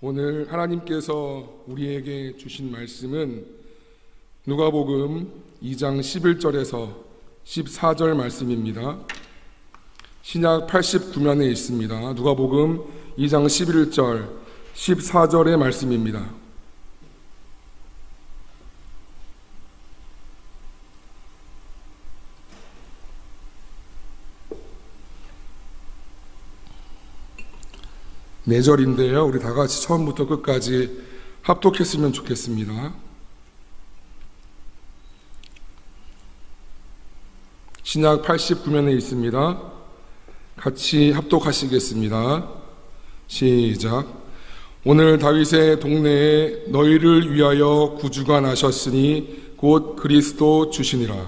오늘 하나님께서 우리에게 주신 말씀은 누가복음 2장 11절에서 14절 말씀입니다. 신약 89면에 있습니다. 누가복음 2장 11절 14절의 말씀입니다. 네 절인데요. 우리 다 같이 처음부터 끝까지 합독했으면 좋겠습니다. 신약 89면에 있습니다. 같이 합독하시겠습니다. 시작. 오늘 다윗의 동네에 너희를 위하여 구주가 나셨으니 곧 그리스도 주시니라.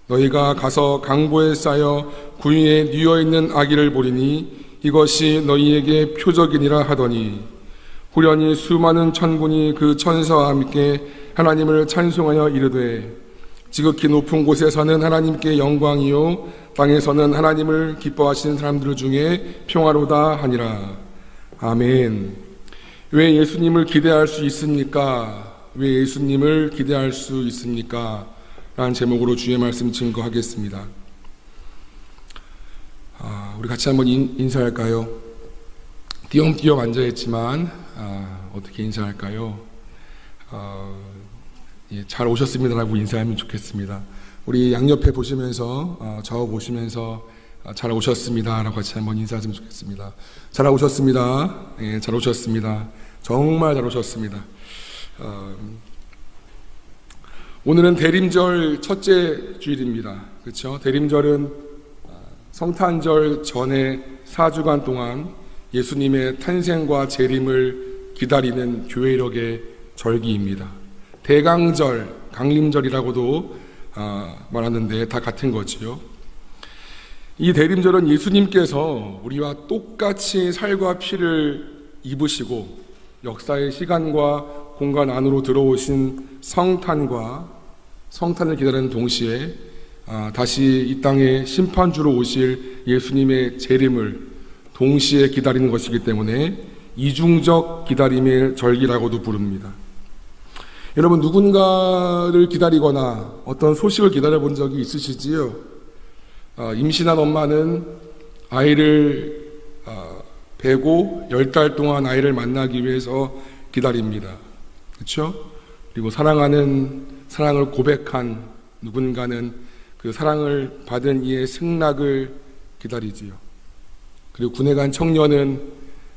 너희가 가서 강보에 쌓여 구유에 뉘어있는 아기를 보리니 이것이 너희에게 표적이니라 하더니 후련히 수많은 천군이 그 천사와 함께 하나님을 찬송하여 이르되 지극히 높은 곳에서는 하나님께 영광이요 땅에서는 하나님을 기뻐하시는 사람들 중에 평화로다 하니라. 아멘. 왜 예수님을 기대할 수 있습니까? 왜 예수님을 기대할 수 있습니까? 라는 제목으로 주의 말씀 증거하겠습니다. 우리 같이 한번 인사할까요? 띄엄띄엄 앉아있지만 어떻게 인사할까요? 잘 오셨습니다라고 인사하면 좋겠습니다. 우리 양옆에 보시면서 저 보시면서 잘 오셨습니다라고 같이 한번 인사하시면 좋겠습니다. 잘 오셨습니다. 예, 잘 오셨습니다. 정말 잘 오셨습니다. 오늘은 대림절 첫째 주일입니다. 그렇죠? 대림절은 성탄절 전에 4주간 동안 예수님의 탄생과 재림을 기다리는 교회력의 절기입니다. 대강절, 강림절이라고도 말하는데 다 같은 거지요. 이 대림절은 예수님께서 우리와 똑같이 살과 피를 입으시고 역사의 시간과 공간 안으로 들어오신 성탄을 기다리는 동시에 다시 이 땅에 심판주로 오실 예수님의 재림을 동시에 기다리는 것이기 때문에 이중적 기다림의 절기라고도 부릅니다. 여러분, 누군가를 기다리거나 어떤 소식을 기다려본 적이 있으시지요? 임신한 엄마는 아이를 배고 10달 동안 아이를 만나기 위해서 기다립니다. 그렇죠? 그리고 사랑을 고백한 누군가는 그 사랑을 받은 이의 승낙을 기다리지요. 그리고 군에 간 청년은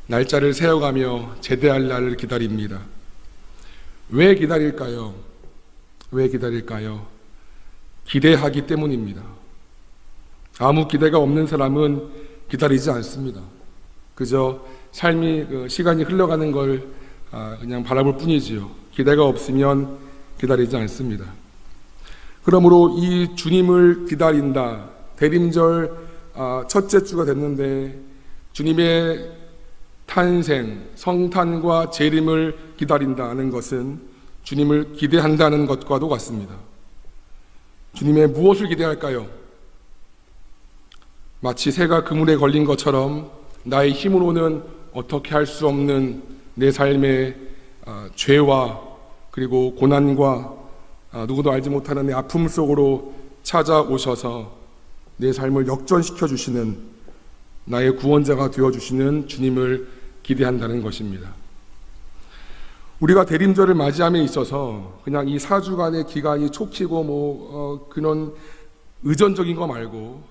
날짜를 세워가며 제대할 날을 기다립니다. 왜 기다릴까요? 왜 기다릴까요? 기대하기 때문입니다. 아무 기대가 없는 사람은 기다리지 않습니다. 그저 시간이 흘러가는 걸 그냥 바라볼 뿐이지요. 기대가 없으면 기다리지 않습니다. 그러므로 이 주님을 기다린다. 대림절 첫째 주가 됐는데 주님의 탄생, 성탄과 재림을 기다린다는 것은 주님을 기대한다는 것과도 같습니다. 주님의 무엇을 기대할까요? 마치 새가 그물에 걸린 것처럼 나의 힘으로는 어떻게 할 수 없는 내 삶의 죄와 그리고 고난과 누구도 알지 못하는 내 아픔 속으로 찾아오셔서 내 삶을 역전시켜 주시는 나의 구원자가 되어주시는 주님을 기대한다는 것입니다. 우리가 대림절을 맞이함에 있어서 그냥 이 4주간의 기간이 촉히고 그런 의존적인 거 말고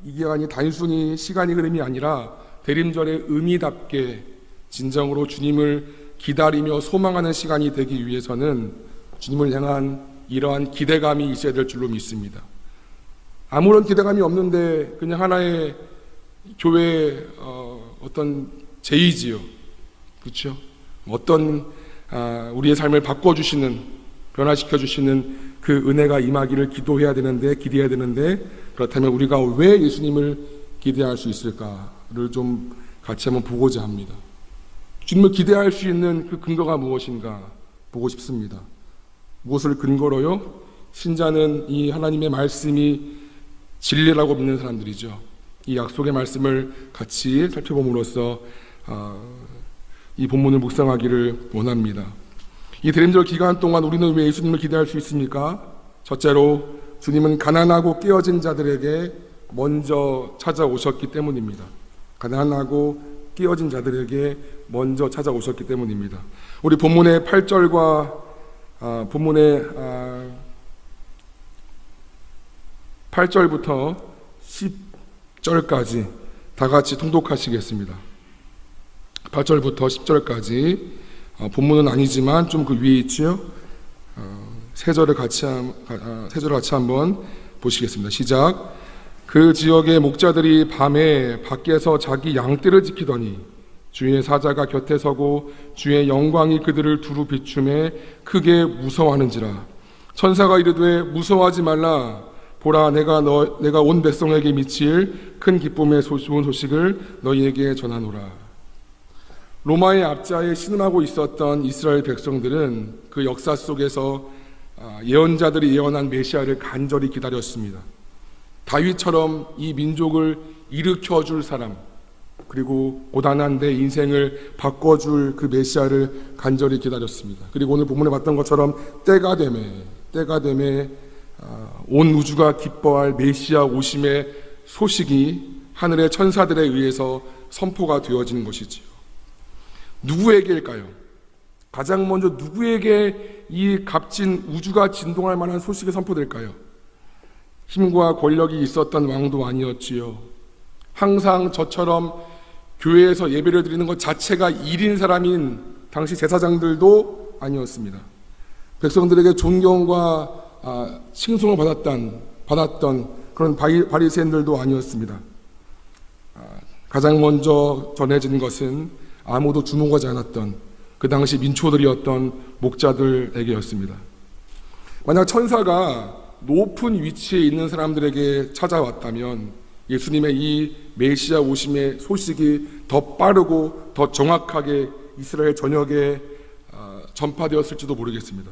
이 기간이 단순히 시간의 흐름이 아니라 대림절의 의미답게 진정으로 주님을 기다리며 소망하는 시간이 되기 위해서는 주님을 향한 이러한 기대감이 있어야 될 줄로 믿습니다. 아무런 기대감이 없는데 그냥 하나의 교회의 어떤 제의지요. 그렇죠? 어떤 우리의 삶을 바꿔주시는, 변화시켜주시는 그 은혜가 임하기를 기대해야 되는데 그렇다면 우리가 왜 예수님을 기대할 수 있을까를 좀 같이 한번 보고자 합니다. 주님을 기대할 수 있는 그 근거가 무엇인가 보고 싶습니다. 무엇을 근거로요? 신자는 이 하나님의 말씀이 진리라고 믿는 사람들이죠. 이 약속의 말씀을 같이 살펴봄으로써 이 본문을 묵상하기를 원합니다. 이 대림절 기간 동안 우리는 왜 예수님을 기대할 수 있습니까? 첫째로 주님은 가난하고 깨어진 자들에게 먼저 찾아오셨기 때문입니다. 가난하고 깨어진 자들에게 먼저 찾아오셨기 때문입니다. 우리 본문의 8절과 본문의 8절부터 10절까지 다 같이 통독하시겠습니다. 8절부터 10절까지 본문은 아니지만 좀 그 위에 있지요. 세 절을 같이 한번 보시겠습니다. 시작. 그 지역의 목자들이 밤에 밖에서 자기 양떼를 지키더니 주의 사자가 곁에 서고 주의 영광이 그들을 두루 비춤에 크게 무서워하는지라. 천사가 이르되 무서워하지 말라. 보라, 내가 온 백성에게 미칠 큰 기쁨의 좋은 소식을 너희에게 전하노라. 로마의 압자에 신음하고 있었던 이스라엘 백성들은 그 역사 속에서 예언자들이 예언한 메시아를 간절히 기다렸습니다. 다윗처럼 이 민족을 일으켜줄 사람, 그리고 고단한 내 인생을 바꿔줄 그 메시아를 간절히 기다렸습니다. 그리고 오늘 본문에 봤던 것처럼 때가 되매 온 우주가 기뻐할 메시아 오심의 소식이 하늘의 천사들에 의해서 선포가 되어지는 것이지요. 누구에게일까요? 가장 먼저 누구에게 이 값진 우주가 진동할 만한 소식이 선포될까요? 힘과 권력이 있었던 왕도 아니었지요. 항상 저처럼 교회에서 예배를 드리는 것 자체가 일인 사람인 당시 제사장들도 아니었습니다. 백성들에게 존경과 칭송을 받았던 그런 바리새인들도 아니었습니다. 가장 먼저 전해진 것은 아무도 주목하지 않았던 그 당시 민초들이었던 목자들에게였습니다. 만약 천사가 높은 위치에 있는 사람들에게 찾아왔다면 예수님의 이 메시아 오심의 소식이 더 빠르고 더 정확하게 이스라엘 전역에 전파되었을지도 모르겠습니다.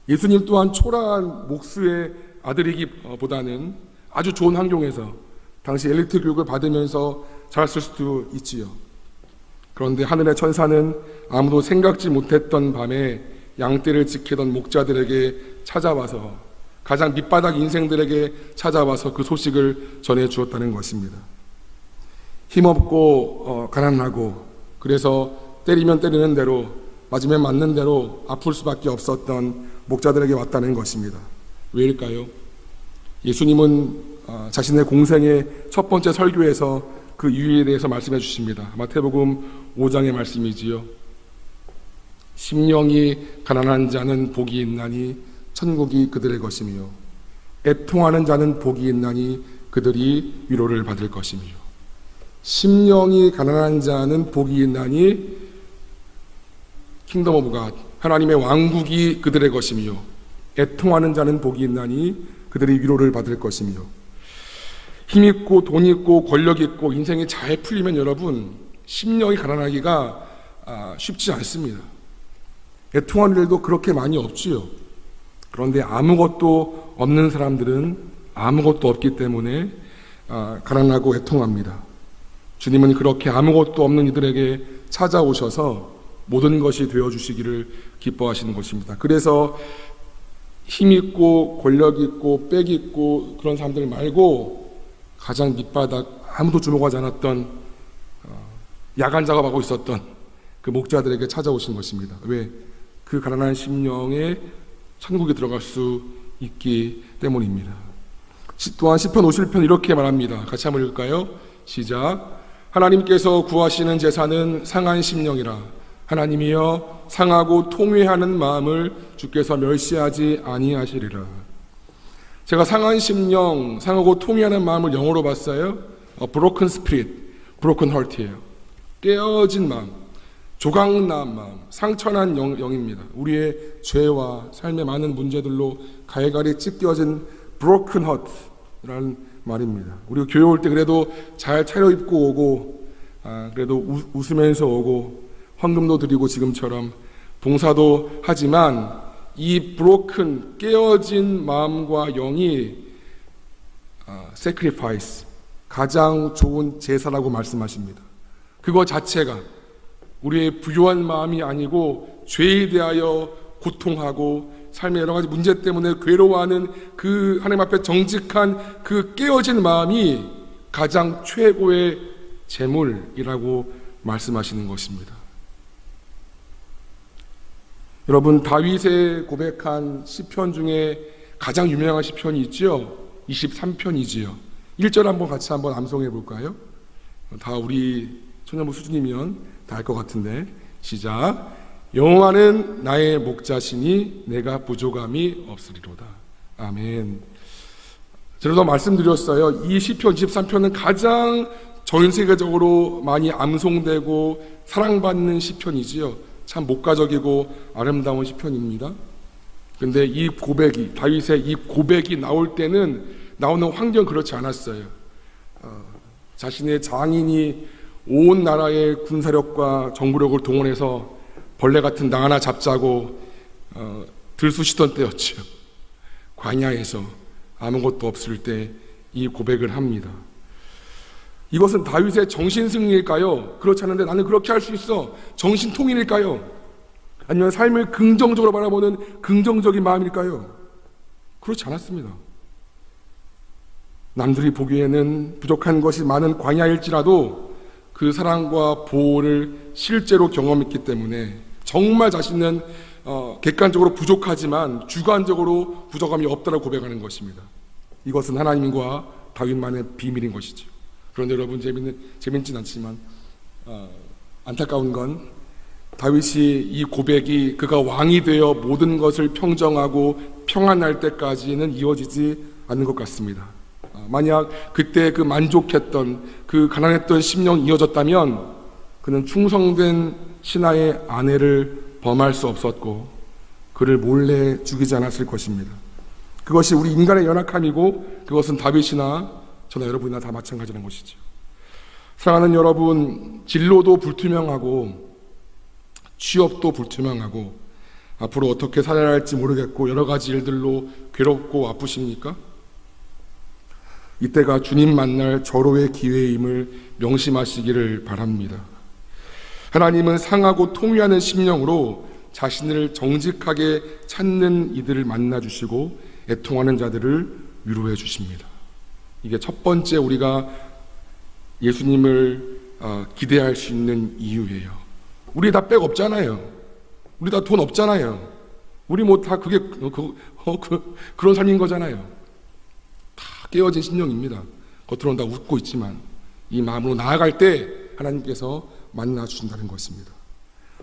예수님 또한 초라한 목수의 아들이기보다는 아주 좋은 환경에서 당시 엘리트 교육을 받으면서 자랐을 수도 있지요. 그런데 하늘의 천사는 아무도 생각지 못했던 밤에 양떼를 지키던 목자들에게 찾아와서 가장 밑바닥 인생들에게 찾아와서 그 소식을 전해 주었다는 것입니다. 힘없고 가난하고 그래서 때리면 때리는 대로 맞으면 맞는 대로 아플 수밖에 없었던 목자들에게 왔다는 것입니다. 왜일까요? 예수님은 자신의 공생의 첫 번째 설교에서 그 이유에 대해서 말씀해 주십니다. 마태복음 5장의 말씀이지요. 심령이 가난한 자는 복이 있나니 천국이 그들의 것이며 애통하는 자는 복이 있나니 그들이 위로를 받을 것이며. 심령이 가난한 자는 복이 있나니 킹덤 오브 갓, 하나님의 왕국이 그들의 것이며 애통하는 자는 복이 있나니 그들이 위로를 받을 것이며. 힘있고 돈 있고 권력 있고 인생이 잘 풀리면 여러분 심령이 가난하기가 쉽지 않습니다. 애통하는 일도 그렇게 많이 없지요. 그런데 아무것도 없는 사람들은 아무것도 없기 때문에 가난하고 애통합니다. 주님은 그렇게 아무것도 없는 이들에게 찾아오셔서 모든 것이 되어주시기를 기뻐하시는 것입니다. 그래서 힘있고 권력 있고 빽 있고 그런 사람들 말고 가장 밑바닥 아무도 주목하지 않았던 야간 작업하고 있었던 그 목자들에게 찾아오신 것입니다. 왜? 그 가난한 심령에 천국에 들어갈 수 있기 때문입니다. 또한 시편 51편 이렇게 말합니다. 같이 한번 읽을까요? 시작. 하나님께서 구하시는 제사는 상한 심령이라. 하나님이여 상하고 통회하는 마음을 주께서 멸시하지 아니하시리라. 제가 상한 심령, 상하고 통회하는 마음을 영어로 봤어요. broken spirit, broken heart이에요. 깨어진 마음, 조각난 마음, 상처난 영입니다. 우리의 죄와 삶의 많은 문제들로 갈갈이 찢겨진 broken heart라는 말입니다. 우리가 교회 올 때 그래도 잘 차려입고 오고, 그래도 웃으면서 오고, 헌금도 드리고 지금처럼 봉사도 하지만 이 broken, 깨어진 마음과 영이 sacrifice, 가장 좋은 제사라고 말씀하십니다. 그거 자체가 우리의 부요한 마음이 아니고 죄에 대하여 고통하고 삶의 여러 가지 문제 때문에 괴로워하는 그 하나님 앞에 정직한 그 깨어진 마음이 가장 최고의 재물이라고 말씀하시는 것입니다. 여러분, 다윗의 고백한 시편 중에 가장 유명한 시편이 있죠? 23편이지요. 1절 같이 한번 암송해 볼까요? 다 우리 청년부 수준이면 다 알 것 같은데, 시작. 여호와는 나의 목자시니 내가 부족함이 없으리로다. 아멘. 제가 말씀드렸어요. 이 시편 23편은 가장 전 세계적으로 많이 암송되고 사랑받는 시편이지요. 참 목가적이고 아름다운 시편입니다. 근데 이 고백이, 다윗의 이 고백이 나올 때는 나오는 환경 그렇지 않았어요. 자신의 장인이 온 나라의 군사력과 정부력을 동원해서 벌레 같은 나 하나 잡자고 들쑤시던 때였죠. 광야에서 아무것도 없을 때 이 고백을 합니다. 이것은 다윗의 정신승리일까요? 그렇지 않은데 나는 그렇게 할 수 있어. 정신통일일까요? 아니면 삶을 긍정적으로 바라보는 긍정적인 마음일까요? 그렇지 않았습니다. 남들이 보기에는 부족한 것이 많은 광야일지라도 그 사랑과 보호를 실제로 경험했기 때문에 정말 자신은 객관적으로 부족하지만 주관적으로 부족함이 없다고 고백하는 것입니다. 이것은 하나님과 다윗만의 비밀인 것이죠. 그런데 여러분, 재밌진 않지만 안타까운 건 다윗이 이 고백이 그가 왕이 되어 모든 것을 평정하고 평안할 때까지는 이어지지 않는 것 같습니다. 만약 그때 그 만족했던 그 가난했던 심령이 이어졌다면 그는 충성된 신하의 아내를 범할 수 없었고 그를 몰래 죽이지 않았을 것입니다. 그것이 우리 인간의 연약함이고 그것은 다윗이나 저나 여러분이나 다 마찬가지라는 것이죠. 사랑하는 여러분, 진로도 불투명하고 취업도 불투명하고 앞으로 어떻게 살아야 할지 모르겠고 여러 가지 일들로 괴롭고 아프십니까? 이때가 주님 만날 절호의 기회임을 명심하시기를 바랍니다. 하나님은 상하고 통회하는 심령으로 자신을 정직하게 찾는 이들을 만나주시고 애통하는 자들을 위로해 주십니다. 이게 첫 번째 우리가 예수님을 기대할 수 있는 이유예요. 우리 다 백 없잖아요. 우리 다 돈 없잖아요. 우리 뭐 다 그게 그런 삶인 거잖아요. 다 깨어진 심령입니다. 겉으로는 다 웃고 있지만 이 마음으로 나아갈 때 하나님께서 만나 주신다는 것입니다.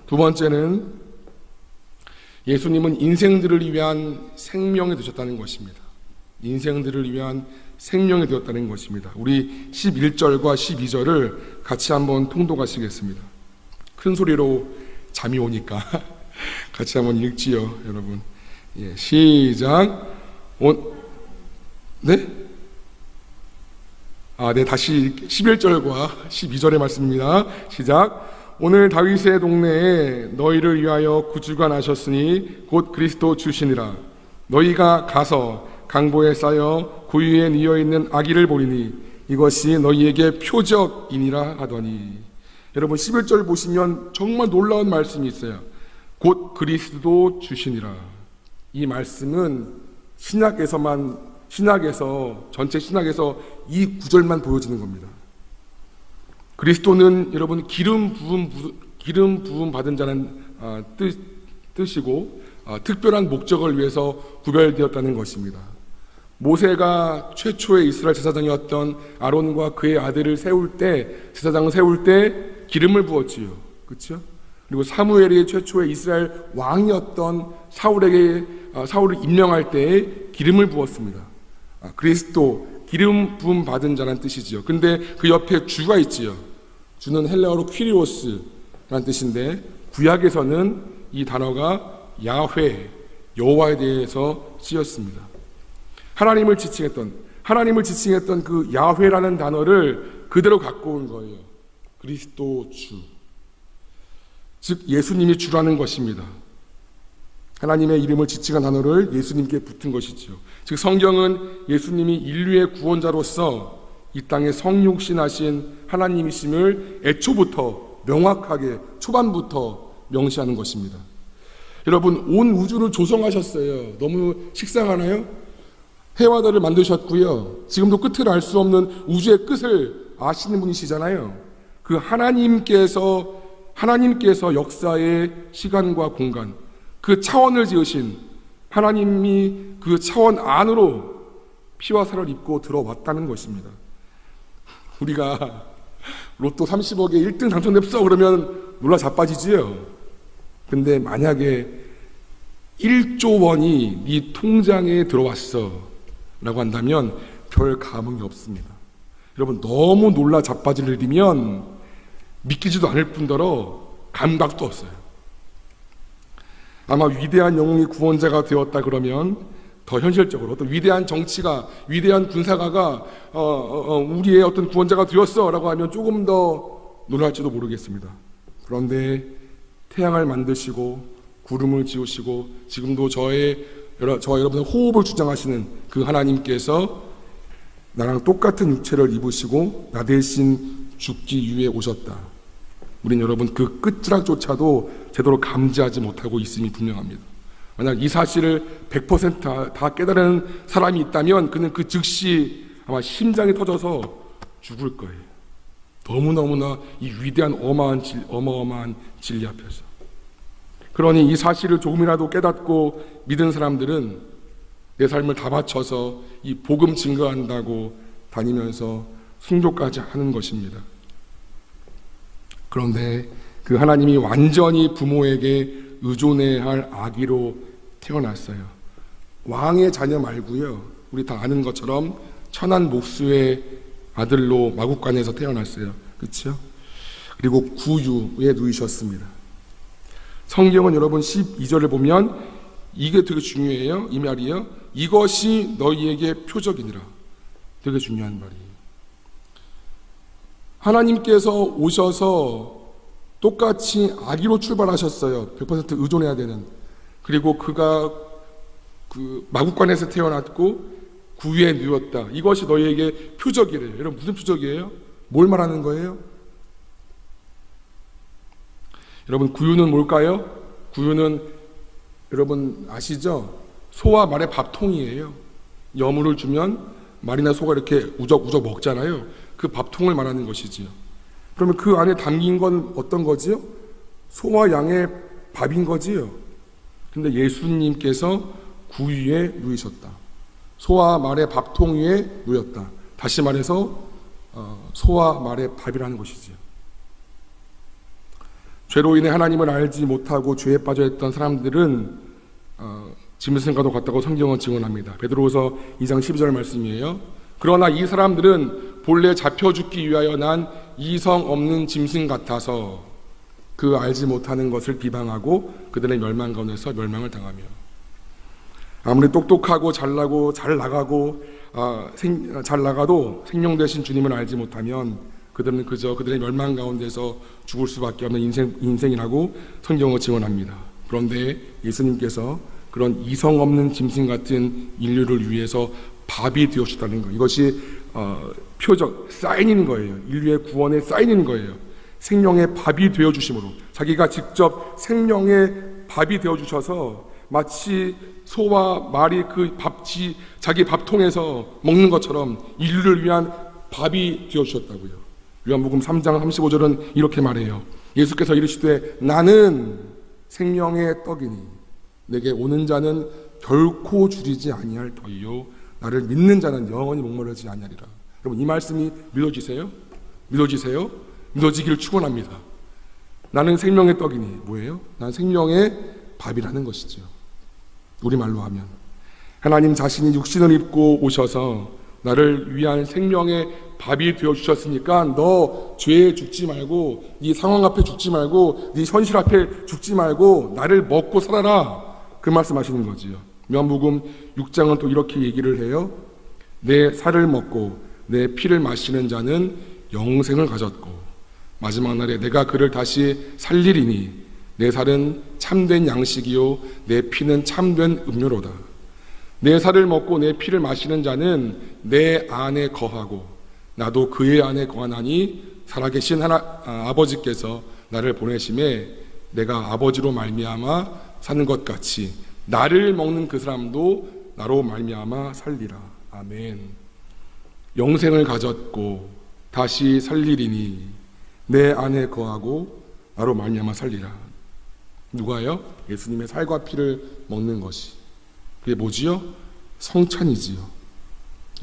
두 번째는 예수님은 인생들을 위한 생명이 되셨다는 것입니다. 인생들을 위한 생명이 되었다는 것입니다. 우리 11절과 12절을 같이 한번 통독하시겠습니다. 큰 소리로 잠이 오니까 같이 한번 읽지요, 여러분. 예, 시작. 네? 네, 다시 11절과 12절의 말씀입니다. 시작. 오늘 다윗의 동네에 너희를 위하여 구주가 나셨으니 곧 그리스도 주시니라. 너희가 가서 강보에 쌓여 구유에 뉘어 있는 아기를 보리니 이것이 너희에게 표적이니라 하더니. 여러분, 11절 보시면 정말 놀라운 말씀이 있어요. 곧 그리스도 주시니라. 이 말씀은 전체 신약에서 이 구절만 보여지는 겁니다. 그리스도는 여러분 기름 부음 받은 자는 뜻이고 특별한 목적을 위해서 구별되었다는 것입니다. 모세가 최초의 이스라엘 제사장이었던 아론과 그의 아들을 제사장을 세울 때 기름을 부었지요. 그렇죠? 그리고 사무엘이 최초의 이스라엘 왕이었던 사울을 임명할 때 기름을 부었습니다. 그리스도, 기름 부음 받은 자란 뜻이지요. 근데 그 옆에 주가 있지요. 주는 헬라어로 퀴리오스라는 뜻인데 구약에서는 이 단어가 야훼, 여호와에 대해서 쓰였습니다. 하나님을 지칭했던 그 야훼라는 단어를 그대로 갖고 온 거예요. 그리스도 주. 즉 예수님이 주라는 것입니다. 하나님의 이름을 지칭한 단어를 예수님께 붙은 것이지요. 즉 성경은 예수님이 인류의 구원자로서 이 땅에 성육신하신 하나님이심을 애초부터 명확하게 초반부터 명시하는 것입니다. 여러분, 온 우주를 조성하셨어요. 너무 식상하나요? 해와 달을 만드셨고요. 지금도 끝을 알 수 없는 우주의 끝을 아시는 분이시잖아요. 그 하나님께서 역사의 시간과 공간, 그 차원을 지으신 하나님이 그 차원 안으로 피와 살을 입고 들어왔다는 것입니다. 우리가 로또 30억에 1등 당첨됐어 그러면 놀라 자빠지지요. 근데 만약에 1조 원이 네 통장에 들어왔어 라고 한다면 별 감흥이 없습니다. 여러분, 너무 놀라 자빠질 일이면 믿기지도 않을 뿐더러 감각도 없어요. 아마 위대한 영웅이 구원자가 되었다 그러면 더 현실적으로 어떤 위대한 정치가, 위대한 군사가가 우리의 어떤 구원자가 되었어 라고 하면 조금 더 놀랄지도 모르겠습니다. 그런데 태양을 만드시고 구름을 지으시고 지금도 저 여러분의 호흡을 주장하시는 그 하나님께서 나랑 똑같은 육체를 입으시고 나 대신 죽기 위해 오셨다. 우린 여러분 그 끝자락조차도 제대로 감지하지 못하고 있음이 분명합니다. 만약 이 사실을 100% 다 깨달은 사람이 있다면 그는 그 즉시 아마 심장이 터져서 죽을 거예요. 너무너무나 이 위대한 어마어마한 진리 앞에서. 그러니 이 사실을 조금이라도 깨닫고 믿은 사람들은 내 삶을 다 바쳐서 이 복음 증거한다고 다니면서 순교까지 하는 것입니다. 그런데 그 하나님이 완전히 부모에게 의존해야 할 아기로 태어났어요. 왕의 자녀 말고요. 우리 다 아는 것처럼 천한 목수의 아들로 마국간에서 태어났어요. 그렇죠? 그리고 구유에 누이셨습니다. 성경은 여러분 12절을 보면 이게 되게 중요해요. 이 말이요. 이것이 너희에게 표적이니라. 되게 중요한 말이에요. 하나님께서 오셔서 똑같이 아기로 출발하셨어요. 100% 의존해야 되는. 그리고 그가 그 마국간에서 태어났고 구유에 누웠다. 이것이 너희에게 표적이래요. 여러분 무슨 표적이에요? 뭘 말하는 거예요? 여러분 구유는 뭘까요? 구유는 여러분 아시죠? 소와 말의 밥통이에요. 여물을 주면 말이나 소가 이렇게 우적우적 먹잖아요. 그 밥통을 말하는 것이지요. 그러면 그 안에 담긴 건 어떤 거지요? 소와 양의 밥인 거지요. 근데 예수님께서 구유에 누이셨다. 소와 말의 밥통 위에 누였다. 다시 말해서 소와 말의 밥이라는 것이지요. 죄로 인해 하나님을 알지 못하고 죄에 빠져 있던 사람들은 짐승과도 같다고 성경은 증언합니다. 베드로후서 2장 12절 말씀이에요. 그러나 이 사람들은 본래 잡혀 죽기 위하여 난 이성 없는 짐승 같아서 그 알지 못하는 것을 비방하고 그들의 멸망 가운데서 멸망을 당하며, 아무리 똑똑하고 잘나고 잘 나가도 생명 되신 주님을 알지 못하면 그들은 그저 그들의 멸망 가운데서 죽을 수밖에 없는 인생이라고 성경은 증언합니다. 그런데 예수님께서 그런 이성 없는 짐승 같은 인류를 위해서 밥이 되어주셨다는 것, 이것이 표적, 사인인 거예요. 인류의 구원의 사인인 거예요. 생명의 밥이 되어주심으로 자기가 직접 생명의 밥이 되어주셔서 마치 소와 말이 그 자기 밥통에서 먹는 것처럼 인류를 위한 밥이 되어주셨다고요. 요한복음 3장 35절은 이렇게 말해요. 예수께서 이르시되 나는 생명의 떡이니 내게 오는 자는 결코 줄이지 아니할 터이요 나를 믿는 자는 영원히 목마르지 아니하리라. 여러분 이 말씀이 믿어지세요? 믿어지세요? 믿어지기를 축원합니다. 나는 생명의 떡이니 뭐예요? 나는 생명의 밥이라는 것이죠. 우리말로 하면 하나님 자신이 육신을 입고 오셔서 나를 위한 생명의 밥이 되어주셨으니까 너 죄에 죽지 말고 네 상황 앞에 죽지 말고 네 현실 앞에 죽지 말고 나를 먹고 살아라, 그 말씀하시는 거지요. 요한복음 6장은 또 이렇게 얘기를 해요. 내 살을 먹고 내 피를 마시는 자는 영생을 가졌고 마지막 날에 내가 그를 다시 살리리니 내 살은 참된 양식이요 내 피는 참된 음료로다. 내 살을 먹고 내 피를 마시는 자는 내 안에 거하고 나도 그의 안에 거하나니 살아계신 아버지께서 나를 보내심에 내가 아버지로 말미암아 사는 것 같이 나를 먹는 그 사람도 나로 말미암아 살리라. 아멘. 영생을 가졌고 다시 살리리니 내 안에 거하고 나로 말미암아 살리라. 누가요? 예수님의 살과 피를 먹는 것이. 그게 뭐지요? 성찬이지요.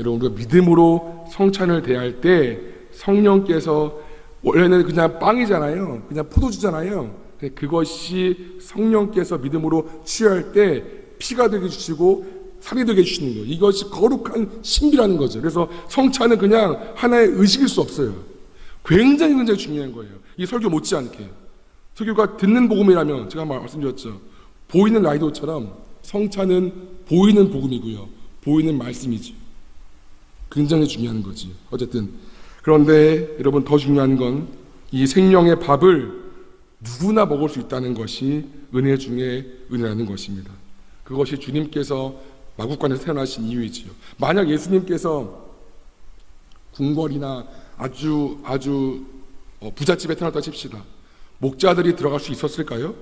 여러분, 우리가 믿음으로 성찬을 대할 때 성령께서, 원래는 그냥 빵이잖아요. 그냥 포도주잖아요. 그것이 성령께서 믿음으로 취할 때 피가 되게 주시고 살이 되게 주시는 거예요. 이것이 거룩한 신비라는 거죠. 그래서 성찬은 그냥 하나의 의식일 수 없어요. 굉장히 중요한 거예요. 이 설교 못지않게. 설교가 듣는 복음이라면 제가 말씀드렸죠. 보이는 라디오처럼 성찬은 보이는 복음이고요. 보이는 말씀이죠. 굉장히 중요한 거지. 어쨌든 그런데 여러분, 더 중요한 건 이 생명의 밥을 누구나 먹을 수 있다는 것이 은혜 중에 은혜라는 것입니다. 그것이 주님께서 마국간에서 태어나신 이유이지요. 만약 예수님께서 궁궐이나 아주 부잣집에 태어났다 칩시다. 목자들이 들어갈 수 있었을까요?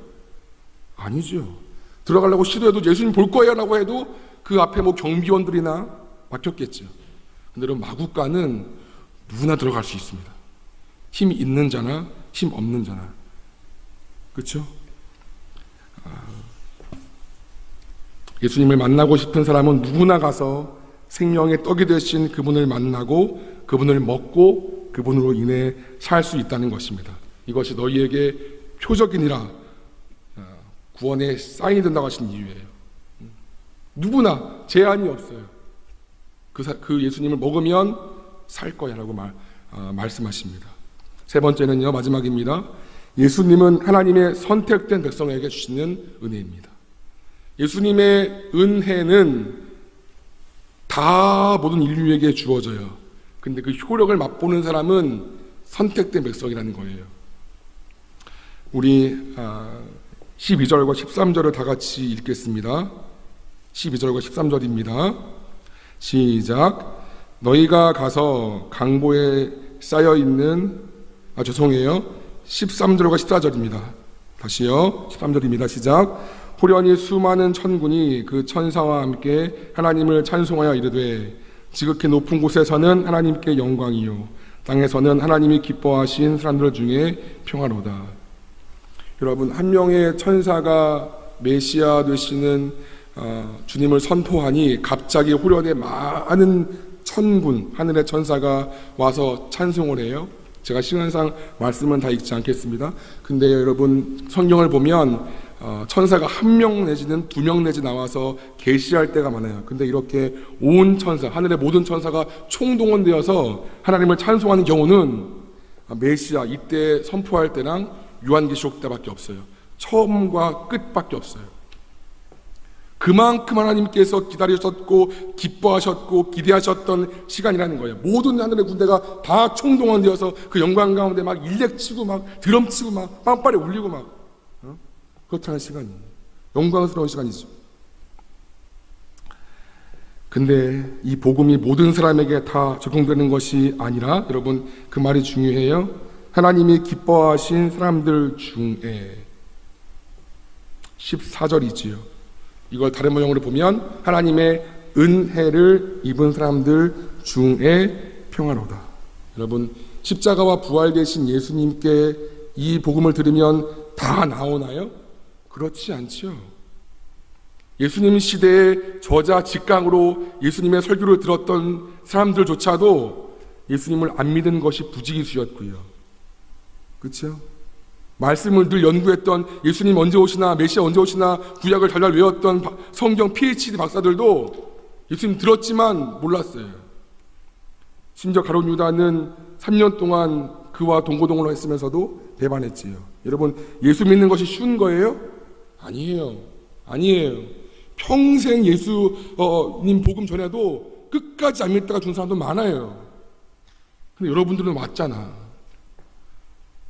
아니죠. 들어가려고 시도해도 예수님 볼 거야 라고 해도 그 앞에 경비원들이나 막혔겠죠. 근데 여러분, 마국간은 누구나 들어갈 수 있습니다. 힘 있는 자나 힘 없는 자나. 그렇죠? 예수님을 만나고 싶은 사람은 누구나 가서 생명의 떡이 되신 그분을 만나고 그분을 먹고 그분으로 인해 살 수 있다는 것입니다. 이것이 너희에게 표적이니라, 구원의 사인이 된다고 하신 이유예요. 누구나 제한이 없어요. 그 예수님을 먹으면 살 거야 라고 말씀하십니다. 세 번째는요, 마지막입니다. 예수님은 하나님의 선택된 백성에게 주시는 은혜입니다. 예수님의 은혜는 다 모든 인류에게 주어져요. 근데 그 효력을 맛보는 사람은 선택된 백성이라는 거예요. 우리 12절과 13절을 다 같이 읽겠습니다. 12절과 13절입니다. 시작. 너희가 가서 강보에 쌓여있는 13절과 14절입니다. 다시요. 13절입니다. 시작. 호련히 수많은 천군이 그 천사와 함께 하나님을 찬송하여 이르되 지극히 높은 곳에서는 하나님께 영광이요 땅에서는 하나님이 기뻐하신 사람들 중에 평화로다. 여러분, 한 명의 천사가 메시아 되시는 주님을 선포하니 갑자기 호련에 많은 천군, 하늘의 천사가 와서 찬송을 해요. 제가 시간상 말씀은 다 읽지 않겠습니다. 근데 여러분, 성경을 보면 천사가 1명 내지는 2명 내지 나와서 계시할 때가 많아요. 근데 이렇게 온 천사, 하늘의 모든 천사가 총동원되어서 하나님을 찬송하는 경우는 메시아 이때 선포할 때랑 요한계시록 때밖에 없어요. 처음과 끝밖에 없어요. 그만큼 하나님께서 기다리셨고 기뻐하셨고 기대하셨던 시간이라는 거예요. 모든 하늘의 군대가 다 총동원되어서 그 영광 가운데 막 일렉치고 막 드럼치고 막 빵빠레 울리고 막 그렇다는 시간이 영광스러운 시간이죠. 근데 이 복음이 모든 사람에게 다 적용되는 것이 아니라, 여러분, 그 말이 중요해요. 하나님이 기뻐하신 사람들 중에 14절이지요. 이걸 다른 모형으로 보면 하나님의 은혜를 입은 사람들 중에 평화로다. 여러분, 십자가와 부활되신 예수님께 이 복음을 들으면 다 나오나요? 그렇지 않죠. 예수님 시대의 저자 직강으로 예수님의 설교를 들었던 사람들조차도 예수님을 안 믿은 것이 부지기수였고요. 그렇죠? 말씀을 늘 연구했던 예수님 언제 오시나, 메시아 언제 오시나 구약을 달달 외웠던 성경 PhD 박사들도 예수님 들었지만 몰랐어요. 심지어 가룟 유다는 3년 동안 그와 동고동으로 했으면서도 배반했지요. 여러분, 예수 믿는 것이 쉬운 거예요? 아니에요. 평생 예수님 복음 전에도 끝까지 안 믿다가 준 사람도 많아요. 근데 여러분들은 왔잖아.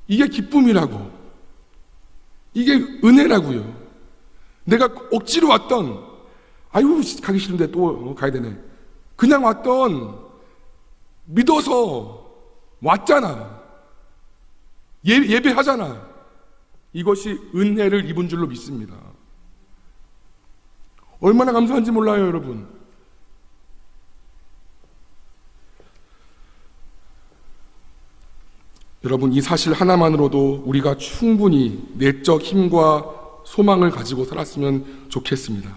이게 기쁨이라고, 이게 은혜라고요. 내가 억지로 왔던, 아유 가기 싫은데 또 가야 되네, 그냥 왔던, 믿어서 왔잖아. 예배하잖아. 이것이 은혜를 입은 줄로 믿습니다. 얼마나 감사한지 몰라요, 여러분. 여러분, 이 사실 하나만으로도 우리가 충분히 내적 힘과 소망을 가지고 살았으면 좋겠습니다.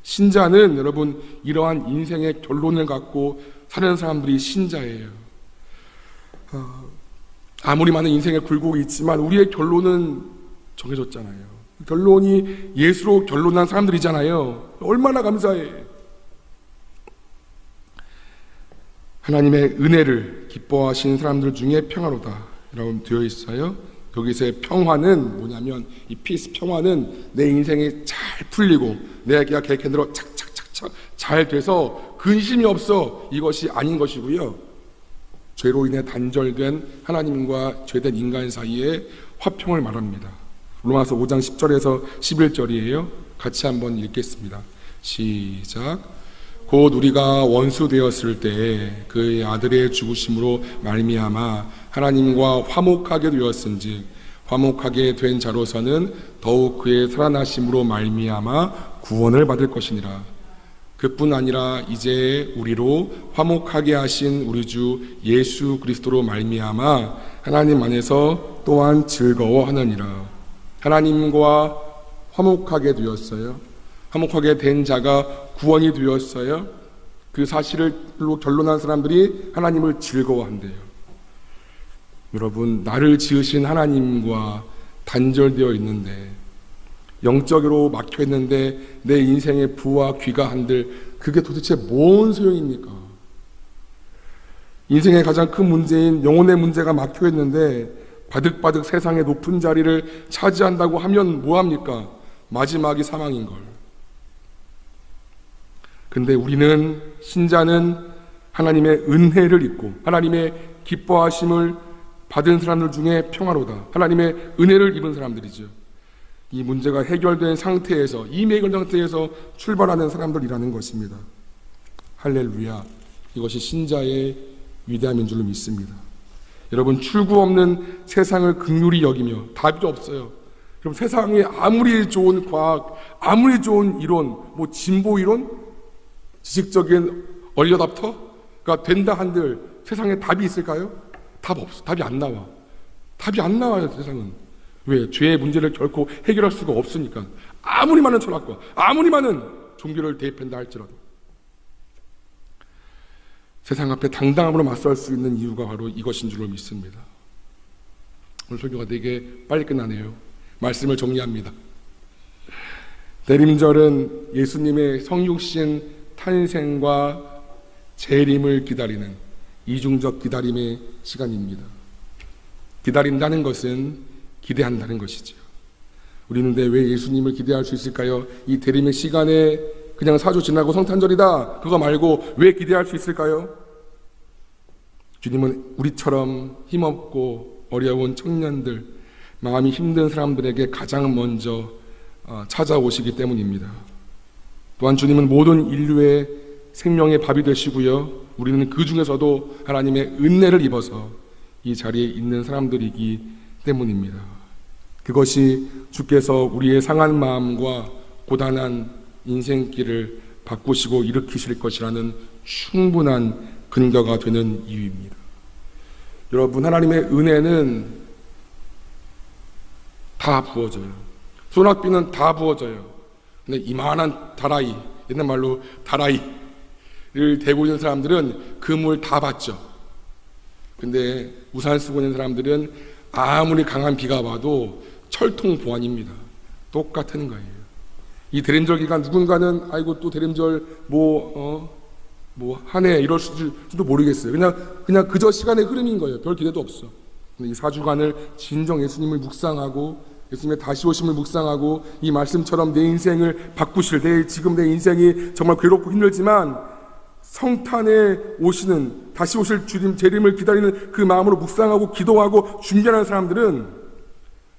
신자는 여러분, 이러한 인생의 결론을 갖고 사는 사람들이 신자예요. 아무리 많은 인생의 굴곡이 있지만 우리의 결론은 정해졌잖아요. 결론이 예수로 결론난 사람들이잖아요. 얼마나 감사해. 하나님의 은혜를 기뻐하시는 사람들 중에 평화로다 라고 되어 있어요. 여기서의 평화는 뭐냐면, 이 피스, 평화는 내 인생이 잘 풀리고 내가 계획한 대로 착착착착 잘 돼서 근심이 없어, 이것이 아닌 것이고요. 죄로 인해 단절된 하나님과 죄된 인간 사이의 화평을 말합니다. 로마서 5장 10절에서 11절이에요. 같이 한번 읽겠습니다. 시작. 곧 우리가 원수 되었을 때 그의 아들의 죽으심으로 말미암아 하나님과 화목하게 되었은즉 화목하게 된 자로서는 더욱 그의 살아나심으로 말미암아 구원을 받을 것이니라. 그뿐 아니라 이제 우리로 화목하게 하신 우리 주 예수 그리스도로 말미암아 하나님 안에서 또한 즐거워하느니라. 하나님과 화목하게 되었어요. 화목하게 된 자가 구원이 되었어요. 그 사실로 결론한 사람들이 하나님을 즐거워한대요. 여러분, 나를 지으신 하나님과 단절되어 있는데, 영적으로 막혀 있는데 내 인생의 부와 귀가 한들 그게 도대체 뭔 소용입니까? 인생의 가장 큰 문제인 영혼의 문제가 막혀 있는데 바득바득 세상의 높은 자리를 차지한다고 하면 뭐합니까? 마지막이 사망인 걸. 근데 우리는, 신자는 하나님의 은혜를 입고 하나님의 기뻐하심을 받은 사람들 중에 평화로다. 하나님의 은혜를 입은 사람들이죠. 이 문제가 해결된 상태에서, 이미 해결된 상태에서 출발하는 사람들이라는 것입니다. 할렐루야. 이것이 신자의 위대함인 줄로 믿습니다. 여러분, 출구 없는 세상을 긍휼히 여기며 답이 없어요. 여러분, 세상에 아무리 좋은 과학, 아무리 좋은 이론, 뭐 진보 이론, 지식적인 얼리어답터가 된다 한들 세상에 답이 있을까요? 답 없어. 답이 안 나와. 답이 안 나와요, 세상은. 왜? 죄의 문제를 결코 해결할 수가 없으니까. 아무리 많은 철학과 아무리 많은 종교를 대입한다 할지라도 세상 앞에 당당함으로 맞설 수 있는 이유가 바로 이것인 줄로 믿습니다. 오늘 설교가 되게 빨리 끝나네요. 말씀을 정리합니다. 대림절은 예수님의 성육신 탄생과 재림을 기다리는 이중적 기다림의 시간입니다. 기다린다는 것은 기대한다는 것이죠. 우리는 근데 왜 예수님을 기대할 수 있을까요? 이 대림의 시간에 그냥 4주 지나고 성탄절이다, 그거 말고 왜 기대할 수 있을까요? 주님은 우리처럼 힘없고 어려운 청년들, 마음이 힘든 사람들에게 가장 먼저 찾아오시기 때문입니다. 또한 주님은 모든 인류의 생명의 밥이 되시고요, 우리는 그 중에서도 하나님의 은혜를 입어서 이 자리에 있는 사람들이기 때문입니다. 그것이 주께서 우리의 상한 마음과 고단한 인생길을 바꾸시고 일으키실 것이라는 충분한 근거가 되는 이유입니다. 여러분, 하나님의 은혜는 다 부어져요. 소낙비는 다 부어져요. 근데 이만한 다라이, 옛날 말로 다라이를 대고 있는 사람들은 그 물 다 받죠. 근데 우산 쓰고 있는 사람들은 아무리 강한 비가 와도 철통 보안입니다. 똑같은 거예요. 이 대림절 기간 누군가는 아이고 또 대림절 한 해 이럴 수도 모르겠어요. 그냥 그저 시간의 흐름인 거예요. 별 기대도 없어. 근데 이 4주간을 진정 예수님을 묵상하고 예수님의 다시 오심을 묵상하고 이 말씀처럼 내 인생을 바꾸실, 지금 내 인생이 정말 괴롭고 힘들지만 성탄에 오시는, 다시 오실 주님 재림을 기다리는 그 마음으로 묵상하고 기도하고 준비하는 사람들은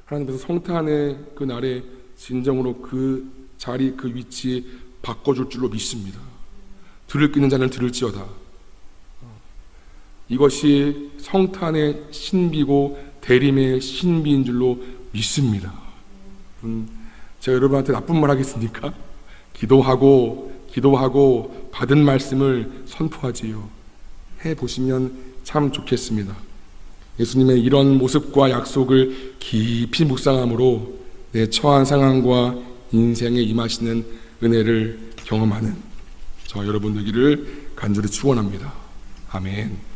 하나님께서 성탄의 그 날에 진정으로 그 자리, 그 위치 바꿔줄 줄로 믿습니다. 들을 끼는 자는 들을지어다. 이것이 성탄의 신비고 대림의 신비인 줄로 믿습니다. 제가 여러분한테 나쁜 말 하겠습니까? 기도하고 받은 말씀을 선포하지요. 해보시면 참 좋겠습니다. 예수님의 이런 모습과 약속을 깊이 묵상함으로 내 처한 상황과 인생에 임하시는 은혜를 경험하는 저 여러분 되기를 간절히 축원합니다. 아멘.